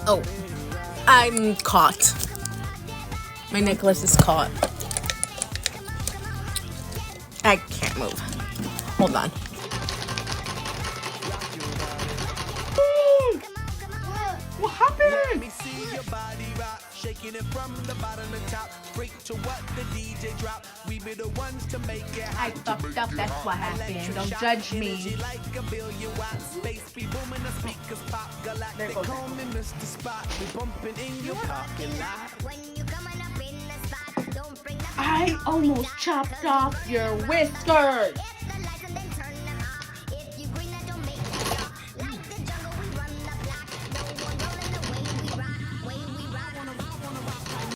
Oh, I'm caught. My necklace is caught. I can't move. Hold on. What happened? Let me see your body rock, shaking it from the bottom to top. Freak to what the DJ drop. We be the ones to make it I hot. fucked up, that's what happened. Don't judge me. Like a billion watts, space be booming, the speakers pop. Galactic, call me Mr. Spot. We bumping in your parking lot. I almost chopped off your whiskers.